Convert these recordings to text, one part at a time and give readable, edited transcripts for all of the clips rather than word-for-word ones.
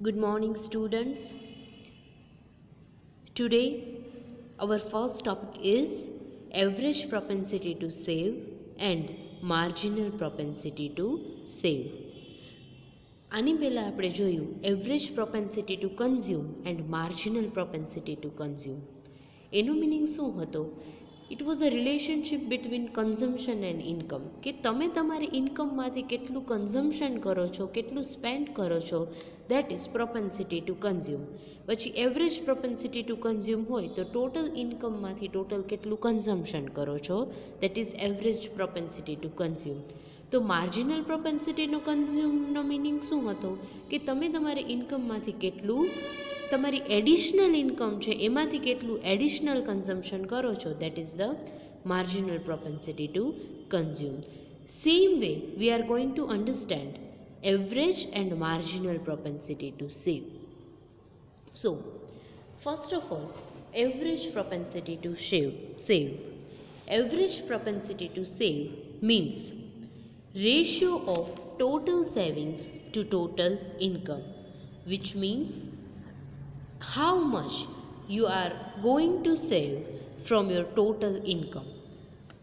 Good morning, students. Today, our first topic is average propensity to save and marginal propensity to save. આની પહેલાં આપણે જોયું average propensity to consume and marginal propensity to consume. એનું meaning શું હતો? It was a relationship between consumption and income, કે તમે તમારી ઇન્કમમાંથી કેટલું કન્ઝમ્પશન કરો છો, કેટલું સ્પેન્ડ કરો છો, that is propensity to consume. પછી એવરેજ પ્રોપેન્સિટી ટુ કન્ઝ્યુમ હોય તો ટોટલ ઇન્કમમાંથી ટોટલ કેટલું કન્ઝમ્પશન કરો છો, that is average propensity to consume. તો માર્જિનલ પ્રોપેન્સિટીનો કન્ઝ્યુમનો મિનિંગ શું હતો? કે તમે તમારી ઇન્કમમાંથી કેટલું તમારી એડિશનલ ઇન્કમ છે એમાંથી કેટલું એડિશનલ કન્ઝમ્પશન કરો છો, that is the marginal propensity to consume. Same way we are going to understand average and marginal propensity to save. So first of all, average propensity to save. Average propensity to save means ratio of total savings to total income, which means how much you are going to save from your total income.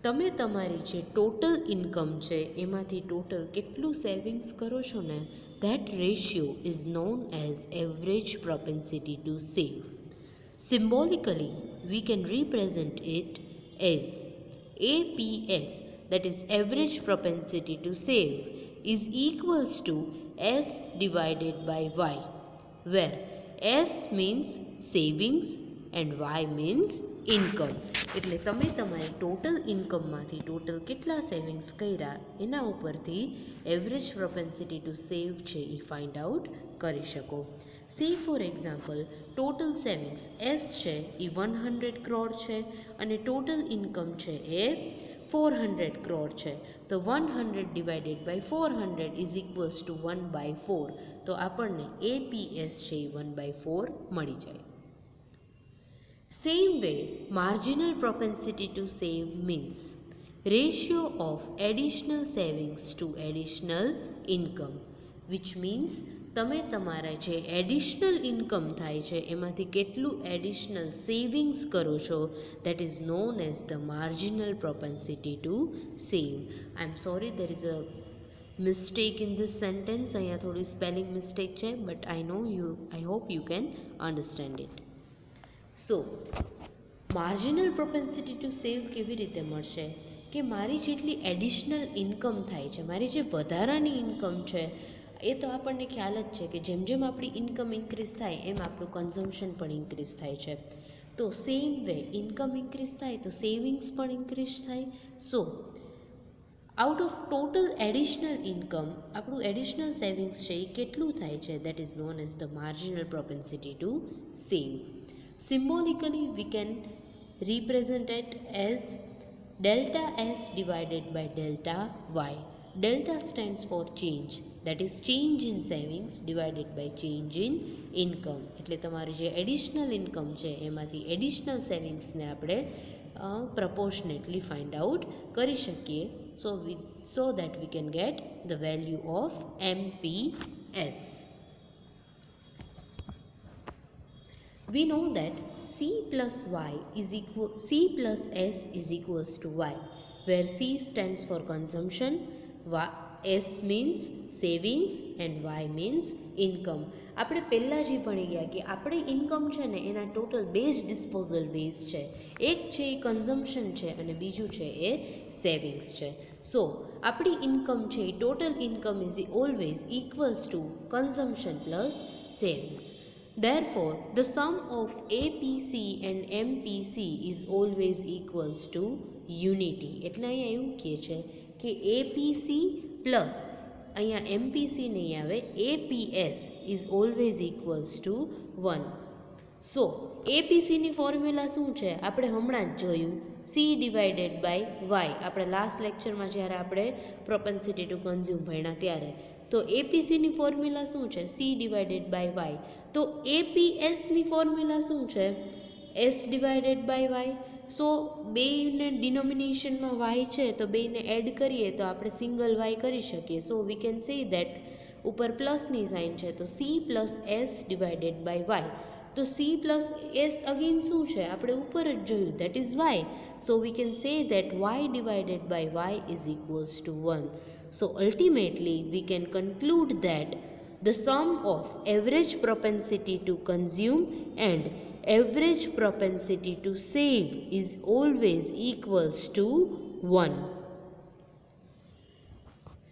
તમે તમારી જે total income છે એમાંથી total કેટલું savings કરો છો ને, that ratio is known as average propensity to save. Symbolically, we can represent it as APS, that is average propensity to save, is equals to S divided by Y, where S means savings and Y means income. એટલે તમે તમારી total ઇન્કમમાંથી total કેટલા savings કર્યા એના ઉપરથી average propensity to સેવ છે એ find out કરી શકો. C for example, total savings S છે એ 100 crore છે અને ટોટલ ઇન્કમ છે એ 400 crore છે. તો 100 divided by 400 is equals to 1/4. તો આપણને એપીએસ છે એ 1/4 મળી જાય. Same way, marginal propensity to save means ratio of additional savings to additional income, which means તમે તમારા જે એડિશનલ ઇન્કમ થાય છે એમાંથી કેટલું એડિશનલ સેવિંગ્સ કરો છો, that is known as the marginal propensity to save. I am sorry, there is a mistake in this sentence. અહીંયા થોડી સ્પેલિંગ મિસ્ટેક છે, but I hope you can understand it. So marginal propensity to save કેવી રીતે મળશે? કે મારી જેટલી additional income થાય છે, મારી જે વધારાની ઇન્કમ છે, એ તો આપણને ખ્યાલ જ છે કે જેમ જેમ આપણી ઇન્કમ ઇન્ક્રીઝ થાય એમ આપણું કન્ઝમ્પશન પણ ઇન્ક્રીઝ થાય છે. તો સેમ વે ઇન્કમ ઇન્ક્રીઝ થાય તો સેવિંગ્સ પણ ઇન્ક્રીઝ થાય. So out of total additional income આપણું એડિશનલ સેવિંગ્સ છે એ કેટલું થાય છે, that is known as the marginal propensity to save. Symbolically, we can represent it as delta S divided by delta Y. Delta stands for change, that is change in savings divided by change in income. એટલે તમારી જે additional income છે એમાંથી additional સેવિંગ્સને આપણે proportionately find out કરી શકીએ. So that we can get the value of MPS. We know that C plus S is equals to Y, where C stands for consumption, S means savings and Y means income. આપણે પહેલાં જ ભણી ગયા કે આપણે income છે ને એના ટોટલ બે જ ડિસ્પોઝલ વેઝ છે. એક છે એ કન્ઝમ્પશન છે અને બીજું છે એ સેવિંગ્સ છે. સો આપણી ઇન્કમ છે એ total income is always equals to consumption plus savings. Therefore, the sum of APC and MPC is always equals to unity. એટલે અહીંયા એવું કહે છે કે APC પ્લસ અહીંયા MPC નહીં આવે, APS is always equals to 1. So APCની ફોર્મ્યુલા શું છે આપણે હમણાં જ જોયું, C ડિવાઇડેડ બાય Y. આપણે લાસ્ટ લેક્ચરમાં જ્યારે આપણે પ્રોપેન્સિટી ટુ કન્ઝ્યુમ ભણ્યા ત્યારે તો એપીસીની ફોર્મ્યુલા શું છે? C divided by Y. તો એપીએસની ફોર્મ્યુલા શું છે? S divided by Y. So બેને ડિનોમિનેશનમાં વાય છે તો બેને એડ કરીએ તો આપણે સિંગલ વાય કરી શકીએ. સો વી કેન સે દેટ ઉપર પ્લસની સાઇન છે તો C plus S divided by Y. તો સી પ્લસ એસ અગેન શું છે, આપણે ઉપર જ જોયું, that is Y. So we can say that Y divided by Y is equals to 1. So ultimately we can conclude that the sum of average propensity to consume and average propensity to save is always equals to 1.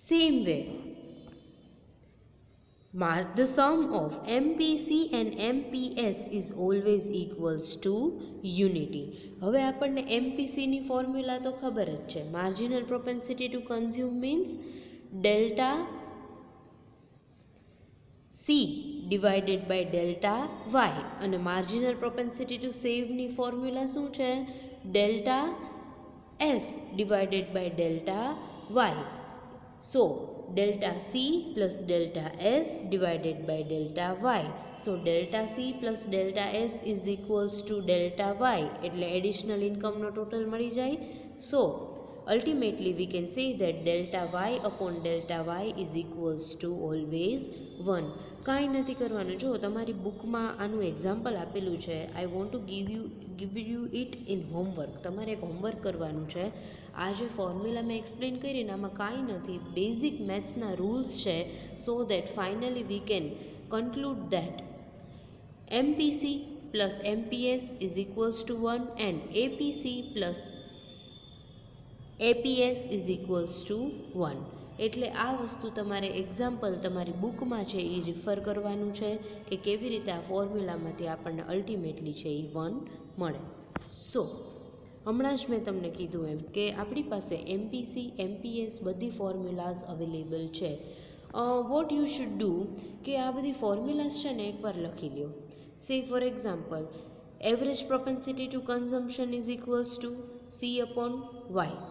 Same way, the sum of MPC and MPS is always equals to unity. હવે આપણને MPC ની formula તો ખબર જ છે, marginal propensity to consume means delta C divided by delta Y, અને marginal propensity to સેવની formula શું છે, delta S divided by delta Y. So delta C plus delta S divided by delta Y. So delta C plus delta S is equals to delta Y, એટલે additional ઇન્કમનો total મળી જાય. સો ultimately we can say that delta y upon delta y is equals to always 1. કાંઈ નથી કરવાનું, જો તમારી બુકમાં આનું એક્ઝામ્પલ આપેલું છે, I want to give you it in homework. તમારે એક હોમવર્ક કરવાનું છે. આ જે ફોર્મ્યુલા મેં એક્સપ્લેન કરીને આમાં કાંઈ નથી, બેઝિક મેથ્સના રૂલ્સ છે. So that finally V can conclude that MPC plus MPS is equals to 1 and APC plus APS is equals to 1. એટલે આ વસ્તુ તમારે એક્ઝામ્પલ તમારી બુકમાં છે એ રિફર કરવાનું છે કે કેવી રીતે આ ફોર્મ્યુલામાંથી આપણને અલ્ટિમેટલી છે એ 1 મળે. સો હમણાં જ મેં તમને કીધું એમ કે આપણી પાસે એમપીસી એમપીએસ બધી ફોર્મ્યુલાઝ અવેલેબલ છે. વોટ યુ શુડ ડુ કે આ બધી ફોર્મ્યુલાઝ છે ને એકવાર લખી લ્યો. Say for example, average propensity to consumption is equals to C upon Y.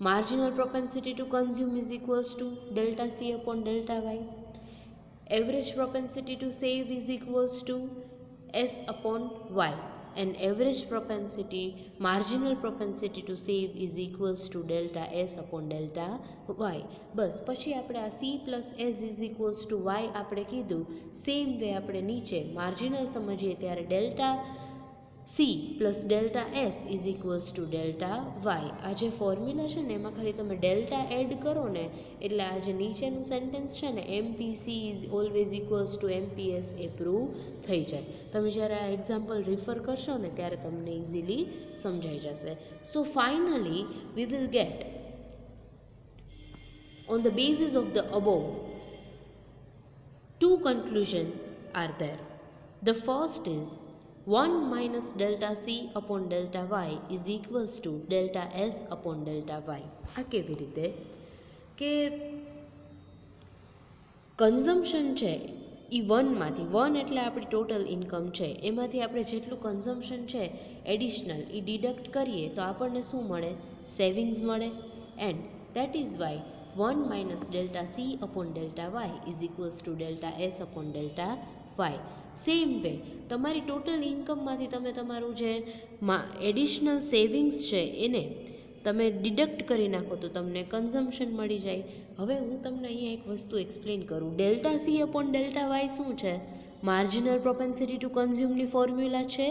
Marginal propensity to consume is equals to delta C upon delta Y. Average propensity to save is equals to S upon Y. And average propensity, marginal propensity to save is equals to delta S upon delta Y. બસ પછી આપણે આ C plus S is equals to Y આપણે કીધું. Same way આપણે નીચે marginal સમજીએ ત્યારે delta C plus delta S is equals to delta Y. આ જે ફોર્મ્યુલા છે ને એમાં ખાલી તમે ડેલ્ટા એડ કરો ને એટલે આ જે નીચેનું સેન્ટેન્સ છે ને MPC is always equals two MPS A prove થઈ જાય. તમે જ્યારે આ એક્ઝામ્પલ રિફર કરશો ને ત્યારે તમને ઇઝીલી સમજાઈ જશે. So finally we will get on the basis of the above two conclusions are there. The first is 1 minus delta C upon delta Y is equals to delta S upon delta Y. આ કેવી રીતે કે consumption છે એ 1માંથી 1 એટલે આપણી total income છે, એમાંથી આપણે જેટલું કન્ઝમ્પશન છે એડિશનલ એ ડિડક્ટ કરીએ તો આપણને શું મળે, સેવિંગ્સ મળે. And that is Y 1 minus delta C upon delta Y is equals to delta S upon delta Y. Same way તમારી ટોટલ ઇન્કમમાંથી તમે તમારું જે એડિશનલ સેવિંગ્સ છે એને તમે ડિડક્ટ કરી નાખો તો તમને કન્ઝમ્પશન મળી જાય. હવે હું તમને અહીંયા એક વસ્તુ એક્સપ્લેન કરું. Delta C upon delta Y શું છે, માર્જિનલ પ્રોપેન્સિટી ટુ કન્ઝ્યુમની ફોર્મ્યુલા છે.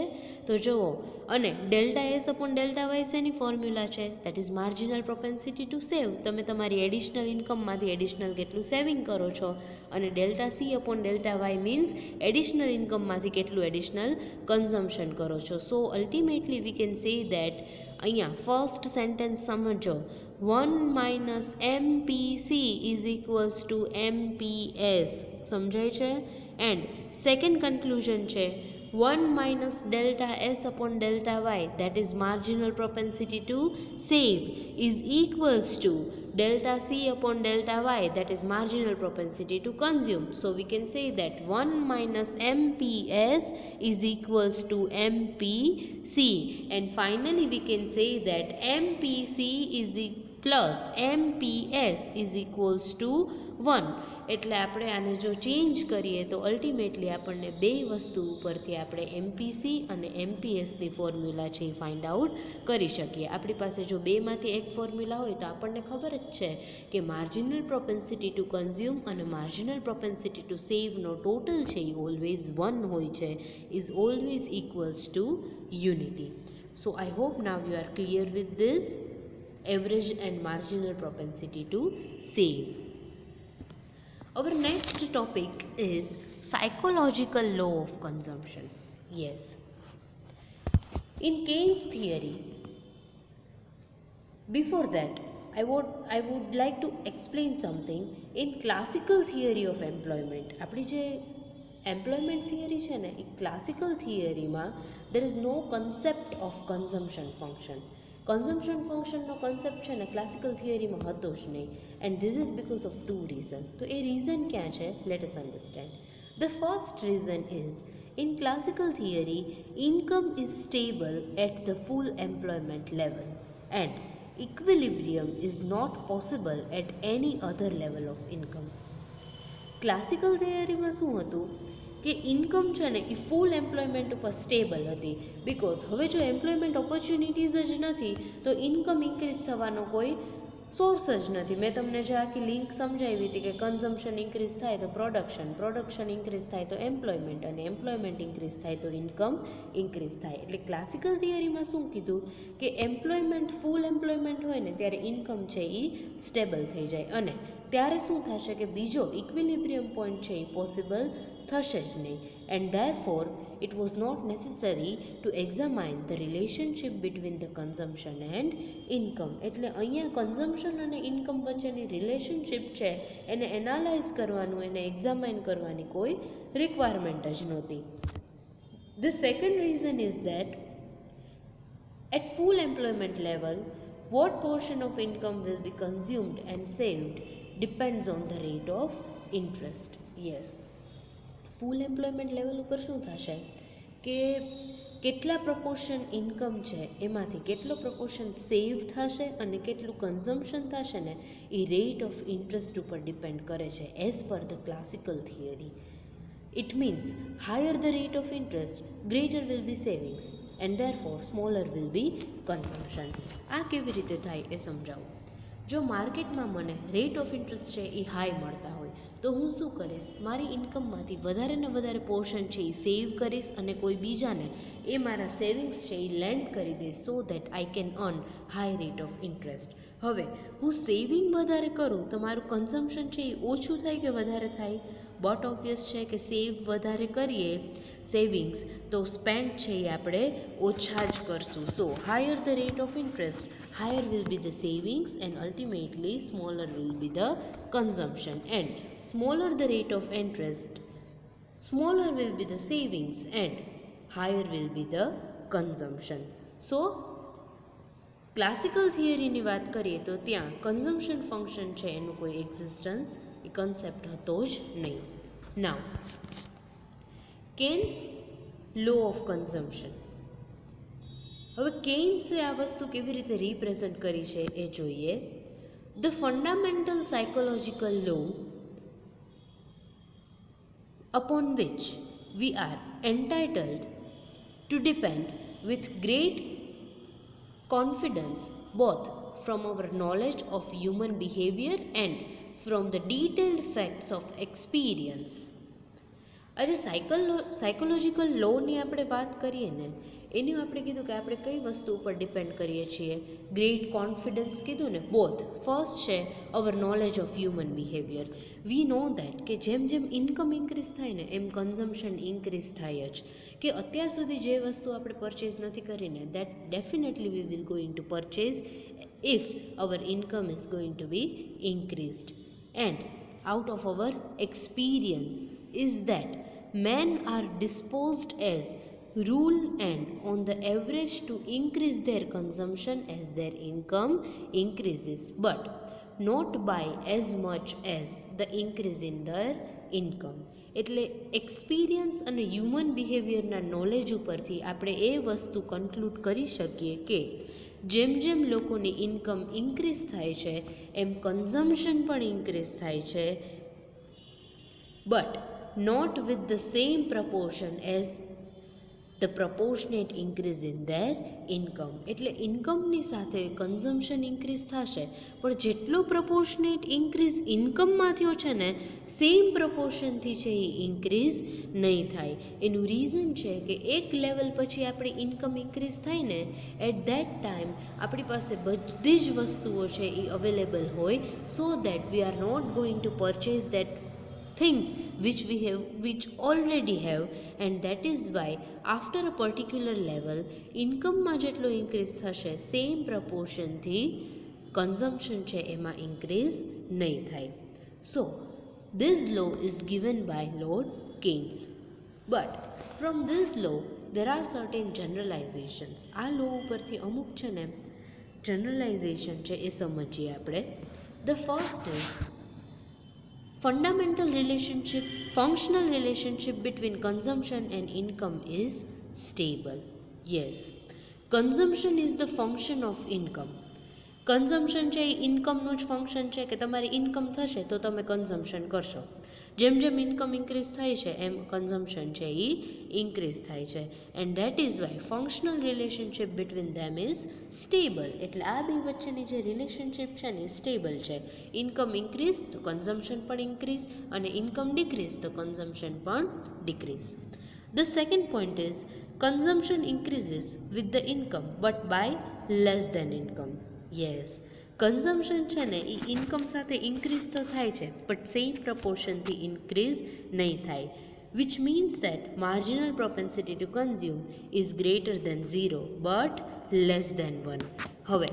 તો જુઓ, અને delta S upon delta Y શેની ફોર્મ્યુલા છે, that is marginal propensity to save. તમે તમારી એડિશનલ ઇન્કમમાંથી એડિશનલ કેટલું સેવિંગ કરો છો. અને delta C upon delta Y means additional ઇન્કમમાંથી કેટલું એડિશનલ કન્ઝમ્પશન કરો છો. So ultimately we can say that અહીંયા ફર્સ્ટ સેન્ટેન્સ સમજો, 1 minus MPC is equals two MPS. સમજાય છે? એન્ડ સેકન્ડ કન્ક્લુઝન છે 1 minus delta S upon delta Y, that is marginal propensity to save, is equals to delta C upon delta Y, that is marginal propensity to consume. So we can say that 1 minus MPS is equals to MPC. And finally we can say that MPC is plus MPS is equals to 1. એટલે આપણે આને જો change કરીએ તો ultimately આપણને બે વસ્તુ ઉપરથી આપણે એમપીસી અને એમપીએસની ફોર્મ્યુલા છે એ ફાઇન્ડ આઉટ કરી શકીએ. આપણી પાસે જો બેમાંથી એક ફોર્મ્યુલા હોય તો આપણને ખબર જ છે કે માર્જિનલ પ્રોપેન્સિટી ટુ કન્ઝ્યુમ અને માર્જિનલ પ્રોપેન્સિટી ટુ સેવનો ટોટલ છે એ ઓલવેઝ 1 હોય છે, is always equals two unity. So I hope now you are clear with this average and marginal propensity to save. Our next topic is psychological law of consumption. Yes. In Keynes theory, before that, I would like to explain something. In classical theory of employment, આપણી જે employment theory છે ને, એ classical theory માં there is no concept of consumption function. Consumption ફંક્શનનો concept છે ને classical થિયરીમાં હતો જ નહીં, and this is because of two reason. તો એ રીઝન ક્યાં છે? Let us understand. The first reason is in classical theory income is stable at the full employment level and equilibrium is not possible at any other level of income. Classical થિયરીમાં શું હતું કે income છે ને એ full employment ઉપર stable હતી, because હવે જો એમ્પ્લોયમેન્ટ ઓપોર્ચ્યુનિટીઝ જ નથી તો ઇન્કમ ઇન્ક્રીઝ થવાનો કોઈ સોર્સ જ નથી. મેં તમને જે આખી લિંક સમજાવી હતી કે કન્ઝમ્પશન ઇન્ક્રીઝ થાય તો પ્રોડક્શન ઇન્ક્રીઝ થાય તો એમ્પ્લોયમેન્ટ, અને એમ્પ્લોયમેન્ટ ઇન્ક્રીઝ થાય તો ઇન્કમ ઇન્ક્રીઝ થાય. એટલે ક્લાસિકલ થિયરીમાં શું કીધું કે એમ્પ્લોયમેન્ટ ફૂલ એમ્પ્લોયમેન્ટ હોય ને ત્યારે ઇન્કમ છે એ સ્ટેબલ થઈ જાય, અને ત્યારે શું થશે કે બીજો ઇક્વિલિબ્રિયમ પોઈન્ટ છે એ પોસિબલ થશે જ નહીં. And therefore it was not necessary to examine the relationship between the consumption and income. એટલે અહીંયા કન્ઝમ્પશન અને ઇન્કમ વચ્ચેની રિલેશનશિપ છે એને એનાલાઇઝ કરવાનું, એને એક્ઝામાઇન કરવાની કોઈ રિક્વાયરમેન્ટ જ નહોતી. The second reason is that at full employment level what portion of income will be consumed and saved depends on the rate of interest. Yes. Full employment level ઉપર શું થશે કે કેટલા પ્રપોર્શન ઇન્કમ છે એમાંથી કેટલો પ્રપોર્શન સેવ થશે અને કેટલું કન્ઝમ્પશન થશે ને એ રેટ ઓફ ઇન્ટરેસ્ટ ઉપર ડિપેન્ડ કરે છે as per the classical theory. It means higher the rate of interest greater will be savings and therefore smaller will be consumption. આ કેવી રીતે થાય એ સમજાવું. જો માર્કેટમાં મને રેટ ઓફ ઇન્ટરેસ્ટ છે એ હાઈ મળતા હોય તો હું શું કરીશ, મારી ઇન્કમમાંથી વધારે ને વધારે પોર્શન છે એ સેવ કરીશ અને કોઈ બીજાને એ મારા સેવિંગ્સ છે એ લેન્ડ કરી દઈશ so that I can earn high rate of interest. હવે હું સેવિંગ વધારે કરું તો મારું કન્ઝમ્પશન છે એ ઓછું થાય કે વધારે થાય? બટ ઓબ્વિયસ છે કે સેવ વધારે કરીએ સેવિંગ્સ તો સ્પેન્ડ છે એ આપણે ઓછા જ કરશું. So higher the rate of interest, higher will be the savings and ultimately smaller will be the consumption, and smaller the rate of interest, smaller will be the savings and higher will be the consumption. So classical થિયરીની વાત કરીએ તો ત્યાં consumption function છે એનું કોઈ existence એ concept હતો જ નહીં. નાઉ કેન્સ લો ઓફ કન્ઝમ્પશન. હવે કેઇન્સે આ વસ્તુ કેવી રીતે રિપ્રેઝન્ટ કરી છે એ જોઈએ. The fundamental psychological law upon which we are entitled to depend with great confidence both from our knowledge of human behavior and from the detailed facts of experience. આજે સાયકોલોજીકલ લોની આપણે વાત કરીએ ને એનું આપણે કીધું કે આપણે કઈ વસ્તુ ઉપર ડિપેન્ડ કરીએ છીએ. ગ્રેટ કોન્ફિડન્સ કીધું ને, બોથ. ફર્સ્ટ છે our knowledge of human behaviour. We know that કે જેમ જેમ ઇન્કમ ઇન્ક્રીઝ થાય ને એમ કન્ઝમ્પશન ઇન્ક્રીઝ થાય જ. કે અત્યાર સુધી જે વસ્તુ આપણે પરચેઝ નથી કરીને that definitely we will going to purchase if our income is going to be increased. And out of our experience is that men are disposed as rule and on the average to increase their consumption as their income increases, but not by as much as the increase in their income. એટલે experience અને human બિહેવિયરના knowledge ઉપરથી આપણે એ વસ્તુ conclude કરી શકીએ કે જેમ જેમ લોકોની ઇન્કમ ઇન્ક્રીઝ થાય છે એમ કન્ઝમ્પશન પણ ઇન્ક્રીઝ થાય છે, but not with the same proportion as the proportionate increase in their income. એટલે ઇન્કમની સાથે કન્ઝમ્પશન ઇન્ક્રીઝ થશે, પણ જેટલો પ્રપોર્શનેટ ઇન્ક્રીઝ ઇન્કમમાં થયો છે ને, સેમ પ્રપોર્શનથી છે એ ઇન્ક્રીઝ નહીં થાય. એનું રીઝન છે કે એક લેવલ પછી આપણી ઇન્કમ ઇન્ક્રીઝ થાય ને, એટ ધેટ ટાઈમ આપણી પાસે બધી જ વસ્તુઓ છે એ અવેલેબલ હોય, so that we are not going to purchase that things which already have, and that is why after a particular level ઇન્કમમાં જેટલો ઇન્ક્રીઝ થશે સેમ પ્રપોર્શનથી કન્ઝમ્પશન છે એમાં ઇન્ક્રીઝ નહીં થાય. સો this law is given by Lord Keynes, but from this law there are certain generalizations. આ લો ઉપરથી અમુક છે ને જનરલાઇઝેશન છે એ સમજીએ આપણે. The first is functional relationship between consumption and income is stable. Yes, consumption is the function of income. Consumption છે એ ઇન્કમનું જ ફંક્શન છે કે તમારી ઇન્કમ થશે તો તમે કન્ઝમ્પશન કરશો. જેમ જેમ ઇન્કમ ઇન્ક્રીઝ થાય છે એમ કન્ઝમ્પશન છે એ ઇન્ક્રીઝ થાય છે. And that is Y functional relationship between them is stable. એટલે આ બે વચ્ચેની જે રિલેશનશિપ છે ને એ સ્ટેબલ છે. ઇન્કમ ઇન્ક્રીઝ તો કન્ઝમ્પશન પણ ઇન્ક્રીઝ, અને ઇન્કમ ડિક્રીઝ તો કન્ઝમ્પશન પણ decrease. The second point is consumption increases with the income but by less than income. Yes, consumption છે ને એ ઇન્કમ સાથે ઇન્ક્રીઝ તો થાય છે બટ સેમ પ્રપોર્શનથી ઇન્ક્રીઝ નહીં થાય, which means that marginal propensity to consume is greater than 0 but less than 1. હવે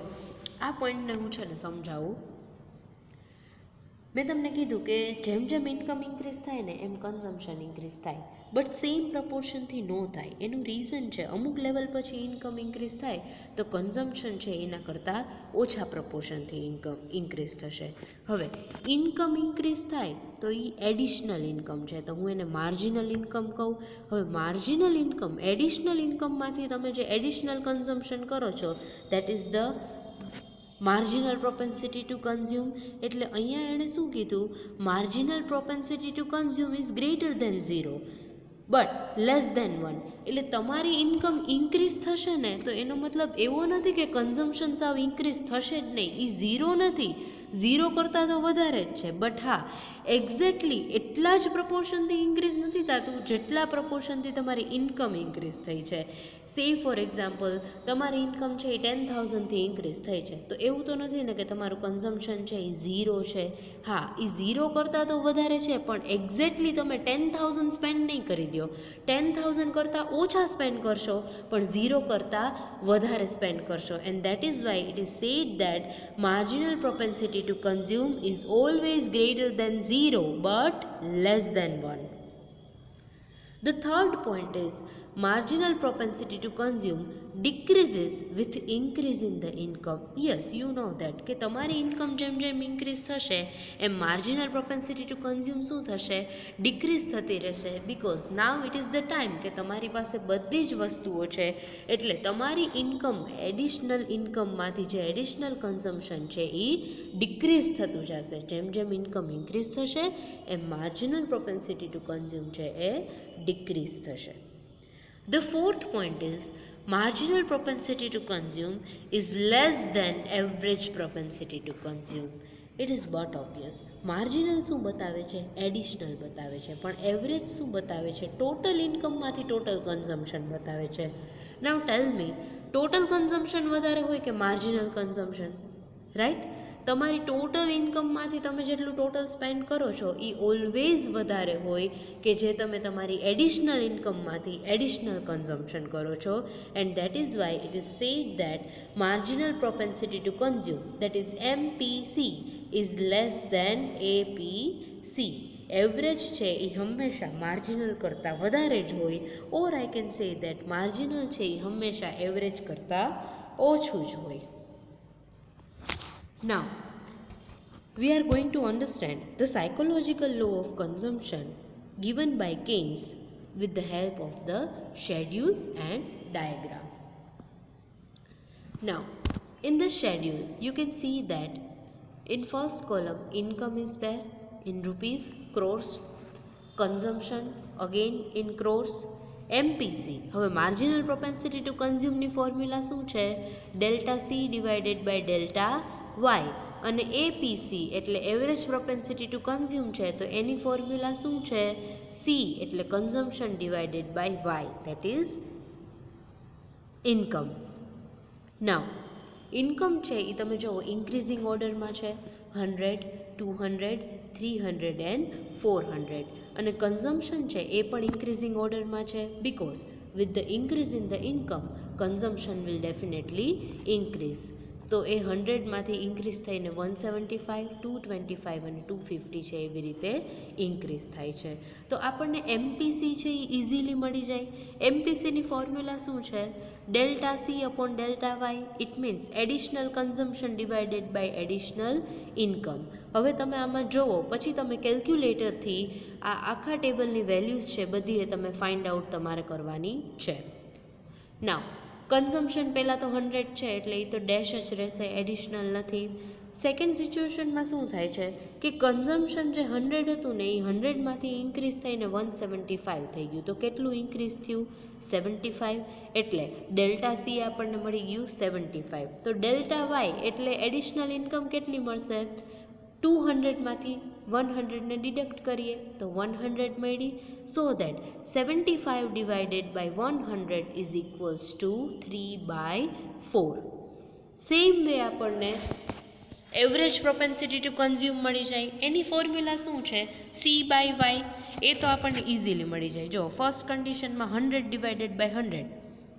આ પોઈન્ટને હું છે ને સમજાવું. મેં તમને કીધું કે જેમ જેમ ઇન્કમ ઇન્ક્રીઝ થાય ને એમ કન્ઝમ્પશન ઇન્ક્રીઝ થાય, બટ સેમ પ્રપોર્શનથી ન થાય. એનું રીઝન છે અમુક લેવલ પછી ઇન્કમ ઇન્ક્રીઝ થાય તો કન્ઝમ્પશન છે એના કરતાં ઓછા પ્રપોર્શનથી ઇન્કમ ઇન્ક્રીઝ થશે. હવે ઇન્કમ ઇન્ક્રીઝ થાય તો એ એડિશનલ ઇન્કમ છે, તો હું એને માર્જિનલ ઇન્કમ કહું. હવે માર્જિનલ ઇન્કમ એડિશનલ ઇન્કમમાંથી તમે જે એડિશનલ કન્ઝમ્પશન કરો છો that is the marginal propensity to consume. એટલે અહીંયા એણે શું કીધું, marginal propensity to consume is greater than 0 but less than 1. એટલે તમારી ઇન્કમ ઇન્ક્રીઝ થશે ને તો એનો મતલબ એવો નથી કે કન્ઝમ્પશન સાવ ઇન્ક્રીઝ થશે જ નહીં. એ 0 નથી, 0 કરતાં તો વધારે જ છે, બટ હા એક્ઝેક્ટલી એટલા જ પ્રપોર્શનથી ઇન્ક્રીઝ નથી થતું જેટલા પ્રપોર્શનથી તમારી ઇન્કમ ઇન્ક્રીઝ થઈ છે. સે ફોર એક્ઝામ્પલ તમારી ઇન્કમ છે એ 10,000થી ઇન્ક્રીઝ થઈ છે, તો એવું તો નથી ને કે તમારું કન્ઝમ્પશન છે એ 0 છે. હા, એ 0 કરતાં તો વધારે છે, પણ એક્ઝેક્ટલી તમે 10,000 સ્પેન્ડ નહીં કરી દો, 10,000 કરતાં ઓછા સ્પેન્ડ કરશો પણ 0 કરતાં વધારે સ્પેન્ડ કરશો. And that is why it is said that marginal propensity to consume is always greater than 0 but less than 1. The third point is marginal propensity to consume decreases with increase in the income. Yes, you know that કે તમારી income જેમ જેમ increase થશે એમ marginal propensity to consume શું થશે, decrease થતી રહેશે. Because now it is the time કે તમારી પાસે બધી જ વસ્તુઓ છે, એટલે તમારી ઇન્કમ એડિશનલ ઇન્કમમાંથી જે એડિશનલ કન્ઝમ્પશન છે એ ડિક્રીઝ થતું જશે. જેમ જેમ ઇન્કમ ઇન્ક્રીઝ થશે એમ માર્જિનલ પ્રોપેન્સિટી ટુ કન્ઝ્યુમ છે એ ડિક્રીઝ થશે. The fourth point is marginal propensity to consume is less than average propensity to consume. It is but obvious. Marginal શું બતાવે છે, એડિશનલ બતાવે છે, પણ એવરેજ શું બતાવે છે, ટોટલ ઇન્કમમાંથી ટોટલ કન્ઝમ્પશન બતાવે છે. નાઉ ટેલ મી, ટોટલ કન્ઝમ્પશન વધારે હોય કે માર્જિનલ કન્ઝમ્પશન, રાઈટ? તમારી ટોટલ ઇન્કમમાંથી તમે જેટલું ટોટલ સ્પેન્ડ કરો છો એ ઓલવેઝ વધારે હોય કે જે તમે તમારી એડિશનલ ઇન્કમમાંથી એડિશનલ કન્ઝમ્પશન કરો છો. And that is why it is said that marginal propensity to consume that is MPC is less than APC. Average છે એ હંમેશા માર્જિનલ કરતાં વધારે જ હોય, or I can say that marginal છે એ હંમેશા એવરેજ કરતાં ઓછું જ હોય. Now, we are going to understand the psychological law of consumption given by Keynes with the help of the schedule and diagram. Now, in the schedule, you can see that in first column, income is there in rupees, crores. Consumption again in crores, MPC. હવે marginal propensity to કન્ઝ્યુમની formula શું છે? Delta C divided by delta Y. અને APC એટલે average propensity to consume છે, તો એની formula શું છે? સી એટલે consumption divided by Y, that is income. Now income છે એ તમે જુઓ ઇન્ક્રીઝિંગ ઓર્ડરમાં છે, 100, 200, 300 એન્ડ 400. અને કન્ઝમ્પશન છે એ પણ ઇન્ક્રીઝિંગ ઓર્ડરમાં છે, because with the increase in the income consumption will definitely increase. તો એ 100માંથી ઇન્ક્રીઝ થઈને 175, 225 અને 250 છે, એવી રીતે ઇન્ક્રીઝ થાય છે. તો આપણને એમપીસી છે એ ઇઝીલી મળી જાય. એમપીસીની ફોર્મ્યુલા શું છે? Delta C upon delta Y. It means additional consumption divided by additional income. હવે તમે આમાં જુઓ, પછી તમે કેલ્ક્યુલેટરથી આ આખા ટેબલની વેલ્યુઝ છે બધી એ તમે ફાઇન્ડ આઉટ તમારે કરવાની છે. નાવ કન્ઝમ્પશન પહેલાં તો 100 છે એટલે એ તો ડેશ જ રહેશે, એડિશનલ નથી. સેકન્ડ સિચ્યુએશનમાં શું થાય છે કે કન્ઝમ્પશન જે 100 હતું ને એ 100માંથી ઇન્ક્રીઝ થઈને 175 થઈ ગયું. તો કેટલું ઇન્ક્રીઝ થયું? 75. એટલે ડેલ્ટા સી આપણને મળી ગયું 75. તો ડેલ્ટા વાય એટલે એડિશનલ ઇન્કમ કેટલી મળશે? 200માંથી 100ને ડિડક્ટ કરીએ તો 100 મળી. So that 75 divided by 100 is equals to 3/4. Same way આપણને એવરેજ પ્રોપેન્સિટી ટુ કન્ઝ્યુમ મળી જાય. એની ફોર્મ્યુલા શું છે? C by Y. એ તો આપણને ઇઝીલી મળી જાય. જો ફર્સ્ટ કન્ડિશનમાં 100 ડિવાઇડેડ બાય 100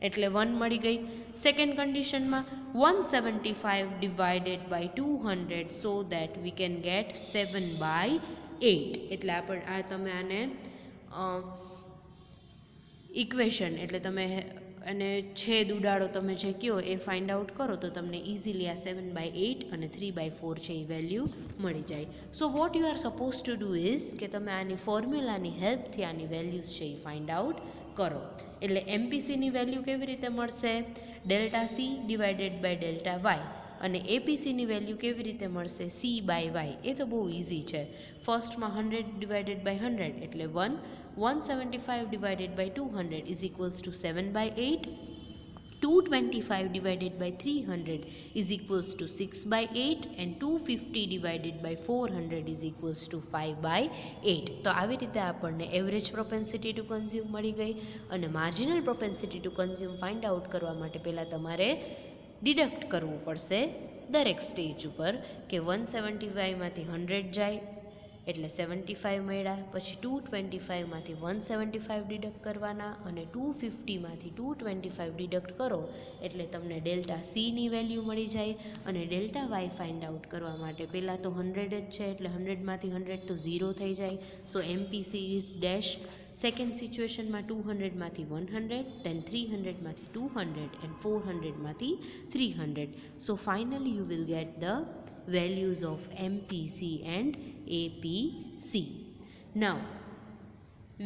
એટલે 1 મળી ગઈ. સેકન્ડ કન્ડિશનમાં 175 divided by 200 so that we can get 7/8. એટલે આ તમે આને ઇક્વેશન એટલે તમે અને છેદ ઉડાડો તમે જે કહો એ ફાઇન્ડ આઉટ કરો તો તમને ઇઝીલી આ 7/8 અને 3/4 છે એ વેલ્યુ મળી જાય. So what you are suppose to do is કે તમે આની ફોર્મ્યુલાની હેલ્પથી આની વેલ્યુઝ છે એ ફાઇન્ડ આઉટ કરો. એટલે એમપીસીની વેલ્યુ કેવી રીતે મળશે? Delta C divided by delta Y. અને એપીસીની વેલ્યુ કેવી રીતે મળશે? C by Y. એ તો બહુ ઇઝી છે. ફર્સ્ટમાં 100 ડિવાઇડેડ બાય 100 એટલે 1, 175 divided by 200 is equals to 7/8. 225 divided by 300 is equals to 6/8 and 250 divided by 400 is equals to 5/8. તો આવી રીતે આપણને એવરેજ પ્રોપેન્સિટી ટુ કન્ઝ્યુમ મળી ગઈ. અને marginal propensity to consume find out કરવા માટે પહેલાં તમારે ડિડક્ટ કરવું પડશે દરેક સ્ટેજ ઉપર કે 175માંથી 100 જાય એટલે 75 મળ્યા. પછી 225માંથી 175 ડિડક્ટ કરવાના અને 250માંથી 225 ડિડક્ટ કરો એટલે તમને ડેલ્ટા સીની વેલ્યુ મળી જાય. અને ડેલ્ટા વાય ફાઇન્ડ આઉટ કરવા માટે પહેલાં તો 100 જ છે એટલે 100માંથી 100 તો 0 થઈ જાય. So MPC is dash. Second સિચ્યુએશનમાં 200માંથી 100, then 300માંથી 200 and 400માંથી 300. So finally you will get the values of MPC and APC. Now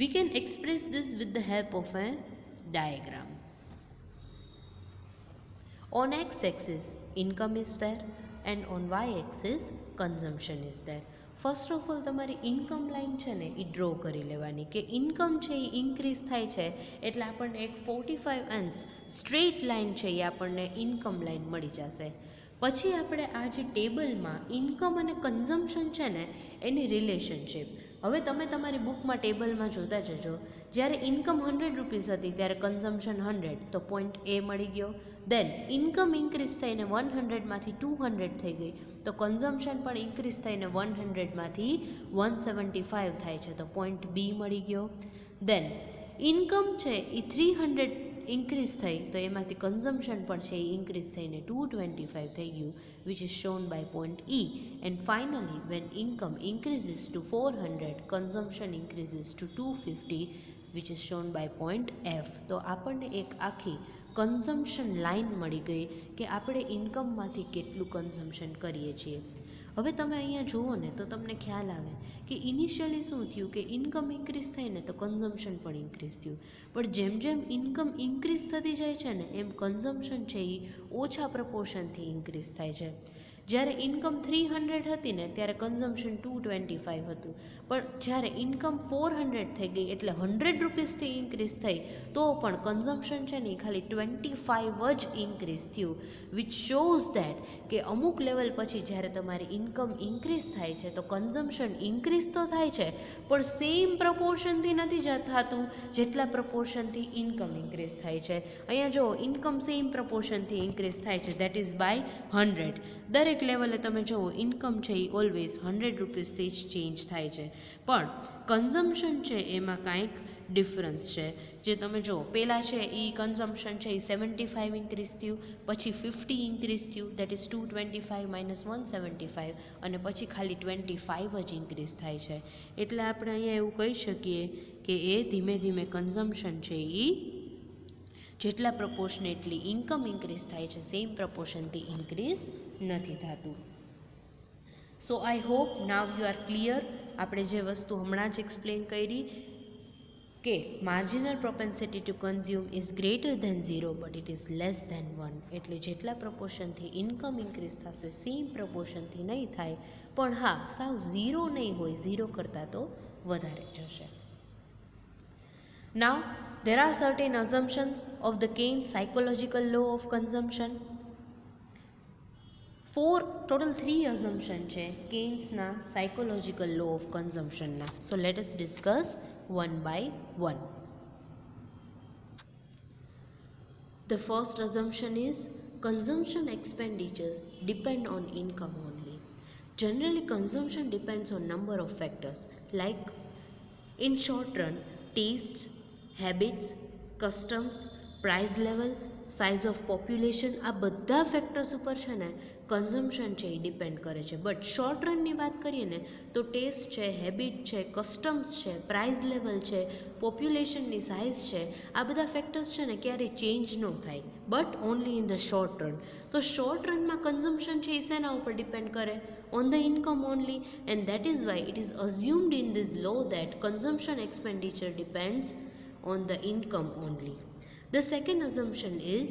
we can express this with the help of a diagram. On x-axis income is there and on y-axis consumption is there. First of all તમારી income line છે ને એ draw કરી લેવાની કે income છે એ increase થાય છે એટલે આપણને એક 45 અંશ સ્ટ્રેટ લાઇન છે એ આપણને ઇન્કમ લાઇન મળી જશે. પછી આપણે આ જે ટેબલમાં ઇન્કમ અને કન્ઝમ્પશન છે ને એની રિલેશનશિપ હવે તમે તમારી બુકમાં ટેબલમાં જોતા જજો. જ્યારે ઇન્કમ 100 રૂપીસ હતી ત્યારે કન્ઝમ્પશન 100 તો પોઈન્ટ એ મળી ગયો. દેન ઇન્કમ ઇન્ક્રીઝ થઈને 100માંથી 200 થઈ ગઈ તો કન્ઝમ્પશન પણ ઇન્ક્રીઝ થઈને 100માંથી 175 થાય છે તો પોઈન્ટ બી મળી ગયો. દેન ઇન્કમ છે એ 300 ઇન્ક્રીઝ થઈ તો એમાંથી કન્ઝમ્પશન પણ છે એ ઇન્ક્રીઝ થઈને 225 થઈ ગયું which is shown by point E. And finally when income increases to 400 consumption increases to 250 which is shown by point F. તો આપણને એક આખી કન્ઝમ્પશન લાઇન મળી ગઈ કે આપણે ઇન્કમમાંથી કેટલું કન્ઝમ્પશન કરીએ છીએ. હવે તમે અહીંયા જુઓ ને તો તમને ખ્યાલ આવે કે ઇનિશિયલી શું થયું કે ઇન્કમ ઇન્ક્રીઝ થઈ ને તો કન્ઝમ્પશન પણ ઇન્ક્રીઝ થયું. પણ જેમ જેમ ઇન્કમ ઇન્ક્રીઝ થતી જાય છે ને એમ કન્ઝમ્પશન છે એ ઓછા પ્રપોર્શનથી ઇન્ક્રીઝ થાય છે. જ્યારે ઇન્કમ 300 હતી ને ત્યારે કન્ઝમ્પશન 225 હતું, પણ જ્યારે ઇન્કમ 400 થઈ ગઈ એટલે 100 રૂપીસથી ઇન્ક્રીઝ થઈ તો પણ કન્ઝમ્પશન છે ને ખાલી 25 જ ઇન્ક્રીઝ થયું, વિચ શોઝ દેટ કે અમુક લેવલ પછી જ્યારે તમારી ઇન્કમ ઇન્ક્રીઝ થાય છે તો કન્ઝમ્પશન ઇન્ક્રીઝ તો થાય છે પણ સેમ પ્રપોર્શનથી નથી થતું જેટલા પ્રપોર્શનથી ઇન્કમ ઇન્ક્રીઝ થાય છે. અહીંયા જો ઇન્કમ સેમ પ્રપોર્શનથી ઇન્ક્રીઝ થાય છે, દેટ ઇઝ બાય 100. દરેક લેવલે તમે જુઓ ઇન્કમ છે એ ઓલવેઝ 100 રૂપીસથી જ ચેન્જ થાય છે, પણ કન્ઝમ્પશન છે એમાં કાંઈક ડિફરન્સ છે. જે તમે જુઓ પહેલાં છે એ કન્ઝમ્પશન છે એ 75 ઇન્ક્રીઝ થયું, પછી 50 ઇન્ક્રીઝ થયું, દેટ ઇઝ 225 માઇનસ 175, અને પછી ખાલી 25 જ ઇન્ક્રીઝ થાય છે. એટલે આપણે અહીંયા એવું કહી શકીએ કે એ ધીમે ધીમે કન્ઝમ્પશન છે એ જેટલા પ્રપોર્શનેટલી ઇન્કમ ઇન્ક્રીઝ થાય છે સેમ પ્રપોર્શનથી ઇન્ક્રીઝ નથી થતું. So I hope now you are clear. આપણે જે વસ્તુ હમણાં જ એક્સપ્લેન કરી કે marginal propensity to consume is greater than 0 but it is less than 1, એટલે જેટલા પ્રપોર્શનથી ઇન્કમ ઇન્ક્રીઝ થશે સેમ પ્રપોર્શનથી નહીં થાય, પણ હા સાવ 0 નહીં હોય, 0 કરતાં તો વધારે જશે. Now, there are certain assumptions of the Keynes psychological law of consumption. Total 3 assumptions છે Keynesના psychological law of consumption ના. So let us discuss one by one. The first assumption is consumption expenditures depend on income only. Generally, consumption depends on number of factors like in short run taste, habits, customs, price level, size of population, આ બધા factors ઉપર છે ને consumption છે એ depend કરે છે. But short રનની વાત કરીએ ને તો ટેસ્ટ છે, હેબિટ છે, કસ્ટમ્સ છે, પ્રાઇસ લેવલ છે, પોપ્યુલેશનની સાઇઝ છે, આ બધા ફેક્ટર્સ છે ને ક્યારેય ચેન્જ ન થાય, but only in the short run. તો શોર્ટ રનમાં કન્ઝમ્પશન છે એ શેના ઉપર ડિપેન્ડ કરે? On the income only, and that is why it is assumed in this law that consumption expenditure depends on the income only. The second assumption is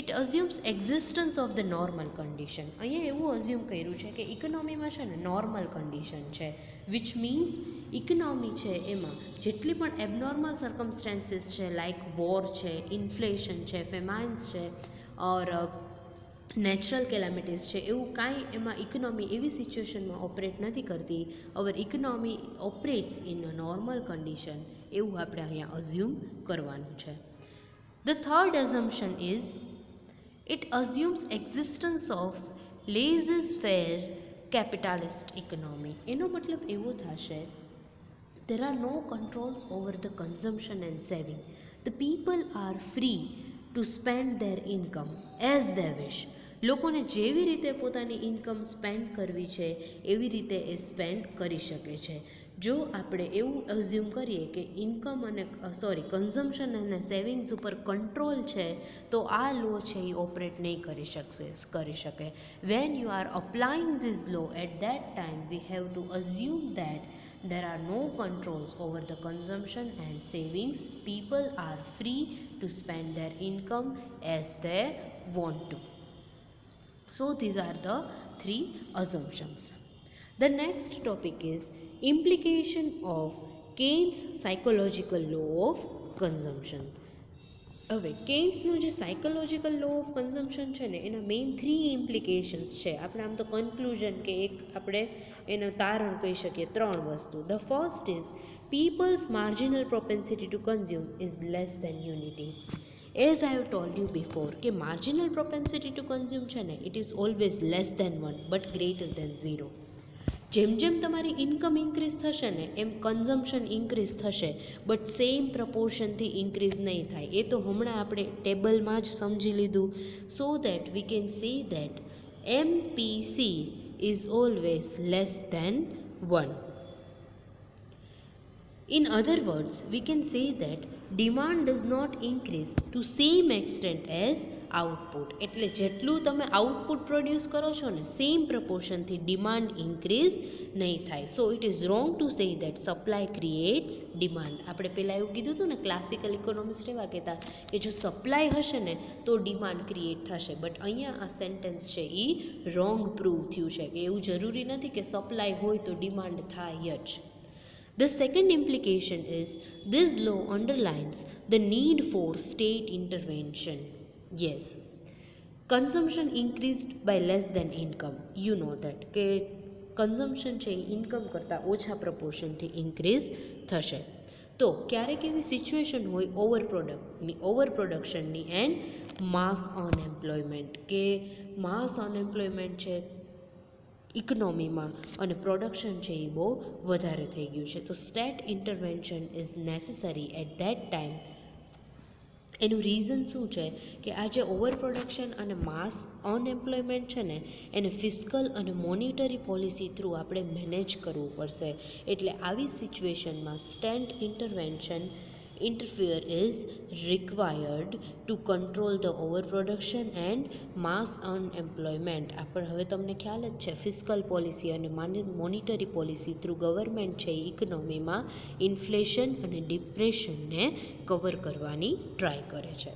it assumes existence of the normal condition. અહીંયા એવું assume કર્યું છે કે ઇકોનોમીમાં છે ને normal condition છે, which means economy છે એમાં જેટલી પણ એબનોર્મલ સર્કમસ્ટેન્સીસ છે લાઇક વોર છે, ઇન્ફ્લેશન છે, ફેમાઇન્સ છે ઓર નેચરલ કેલામિટીઝ છે, એવું કાંઈ એમાં ઇકોનોમી એવી સિચ્યુએશનમાં ઓપરેટ નથી કરતી. Our economy operates in a normal condition, એવું આપણે અહીંયા અઝ્યુમ કરવાનું છે. The third assumption is it assumes existence of laissez faire capitalist economy. એનો મતલબ એવો થશે there are no controls over the consumption and saving. The people are free to spend their income as they wish. લોકોને જેવી રીતે પોતાની income spend કરવી છે એવી રીતે એ સ્પેન્ડ કરી શકે છે. જો આપણે એવું અઝ્યુમ કરીએ કે ઇન્કમ અને કન્ઝમ્પશન અને સેવિંગ્સ ઉપર કંટ્રોલ છે તો આ લો છે એ ઓપરેટ નહીં કરી શકે. When you are applying this law at that time we have to assume that there are no controls over the consumption and savings. People are free to spend their income as they want to. So these are the 3 assumptions. The next topic is implication of Keynes psychological law of consumption. હવે કેન્સનો જે psychological law of consumption છે ને એના main 3 ઇમ્પ્લિકેશન્સ છે. આપણે આમ તો conclusion કે એક આપણે એનું તારણ કહી શકીએ 3 વસ્તુ. The first is people's marginal propensity to consume is less than unity. As I have told you before કે માર્જિનલ પ્રોપેન્સિટી ટુ કન્ઝ્યુમ છે ને it is always less than 1 but greater than 0. જેમ જેમ તમારી ઇન્કમ ઇન્ક્રીઝ થશે ને એમ consumption increase થશે બટ સેમ પ્રપોર્શનથી ઇન્ક્રીઝ નહીં થાય. એ તો હમણાં આપણે ટેબલમાં જ સમજી લીધું. So that we can say that MPC is always less than 1. In other words, we can say that demand does not increase to same extent as output. એટલે જેટલું તમે આઉટપુટ પ્રોડ્યુસ કરો છો ને સેમ પ્રપોર્શનથી ડિમાન્ડ ઇન્ક્રીઝ નહીં થાય. So it is wrong to say that supply creates demand. આપણે પહેલાં એવું કીધું હતું ને, ક્લાસિકલ ઇકોનોમિસ્ટ એવા કહેતા કે જો સપ્લાય હશે ને તો ડિમાન્ડ ક્રિએટ થશે. બટ અહીંયા આ સેન્ટેન્સ છે એ રોંગ પ્રૂવ થયું છે કે એવું જરૂરી નથી કે સપ્લાય હોય તો ડિમાન્ડ થાય જ. The second implication is this law underlines the need for state intervention. Yes, consumption increased by less than income. You know that કે કન્ઝમ્પશન છે એ ઇન્કમ કરતાં ઓછા પ્રપોર્શનથી ઇન્ક્રીઝ થશે. તો ક્યારેક એવી સિચ્યુએશન હોય ઓવર પ્રોડક્શનની એન્ડ માસ અનએમ્પ્લોયમેન્ટ, કે માસ અનએમ્પ્લોયમેન્ટ છે ઇકોનોમીમાં અને પ્રોડક્શન છે એ બહુ વધારે થઈ ગયું છે. તો state intervention is necessary at that time. એનું રીઝન શું છે કે આ જે ઓવર પ્રોડક્શન અને માસ અનએમ્પ્લોયમેન્ટ છે ને એને ફિસ્કલ અને મોનિટરી પોલિસી થ્રુ આપણે મેનેજ કરવું પડશે. એટલે આવી સિચ્યુએશનમાં state intervention interfere is required to control the overproduction and mass unemployment. હવે તમને ખ્યાલ જ છે, ફિસ્કલ પોલિસી અને મોનિટરી પોલિસી થ્રુ ગવર્મેન્ટ છે ઇકોનોમીમાં ઇન્ફ્લેશન અને ડિપ્રેશનને કવર કરવાની ટ્રાય કરે છે.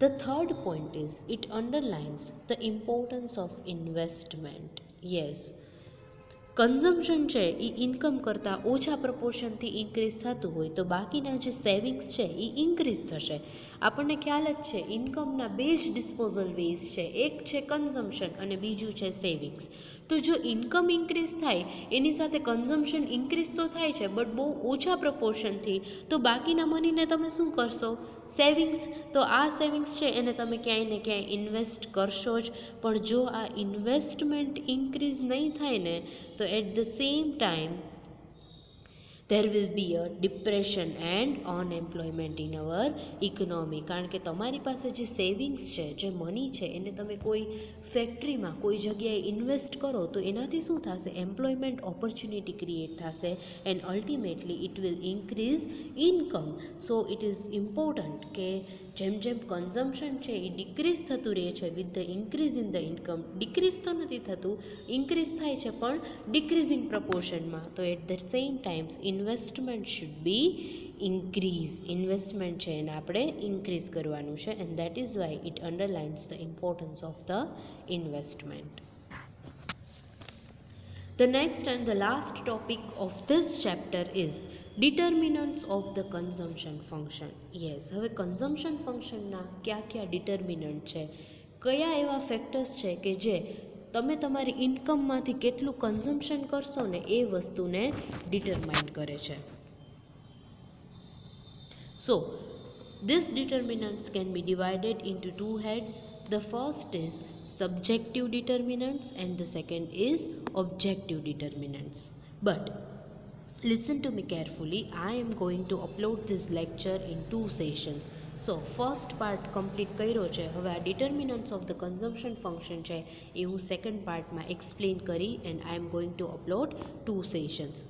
The third point is it underlines the importance of investment. Yes, consumption છે એ ઇન્કમ કરતાં ઓછા પ્રપોર્શનથી ઇન્ક્રીઝ થતું હોય તો બાકીના જે સેવિંગ્સ છે એ ઇન્ક્રીઝ થશે. આપણને ખ્યાલ જ છે ઇન્કમના બે જ ડિસ્પોઝલ વેઝ છે, એક છે કન્ઝમ્પશન અને બીજું છે સેવિંગ્સ. તો જો ઇન્કમ ઇન્ક્રીઝ થાય એની સાથે કન્ઝમ્પશન ઇન્ક્રીઝ તો થાય છે બટ બહુ ઓછા પ્રપોર્શનથી, તો બાકીના મનીને તમે શું કરશો? સેવિંગ્સ. તો આ સેવિંગ્સ છે એને તમે ક્યાંય ને ક્યાંય ઇન્વેસ્ટ કરશો જ. પણ જો આ ઇન્વેસ્ટમેન્ટ ઇન્ક્રીઝ નહીં થાય ને તો at the same time there will be a depression and unemployment in our economy. કારણ કે તમારી પાસે જે સેવિંગ્સ છે, જે મની છે, એને તમે કોઈ ફેક્ટરીમાં કોઈ જગ્યાએ ઇન્વેસ્ટ કરો તો એનાથી શું થશે? એમ્પ્લોયમેન્ટ ઓપોર્ચ્યુનિટી ક્રિએટ થશે and ultimately it will increase income. So it is important કે જેમ જેમ કન્ઝમ્પશન છે એ ડિક્રીઝ થતું રહે છે with the increase in the income. Decrease તો નથી થતું, ઇન્ક્રીઝ થાય છે પણ ડિક્રીઝિંગ પ્રપોર્શનમાં. તો at the same times investment should be increase. Investment છે એને આપણે ઇન્ક્રીઝ કરવાનું છે and that is why it underlines the importance of the investment. The next and the last topic of this chapter is determinants of the consumption function. Yes, હવે consumption ફંક્શનના કયા determinant છે, કયા એવા ફેક્ટર્સ છે કે જે તમે તમારી ઇન્કમમાંથી કેટલું કન્ઝમ્પશન કરશો ને એ વસ્તુને ડિટરમાઇન કરે છે. સો these determinants can be divided into two heads. The first is subjective determinants and the second is objective determinants. But listen to me carefully, I am going to upload this lecture in 2 sessions. So first part complete કર્યો છે. હવે આ determinants of the consumption function છે એ હું second પાર્ટમાં explain કરી and I am going to upload 2 sessions.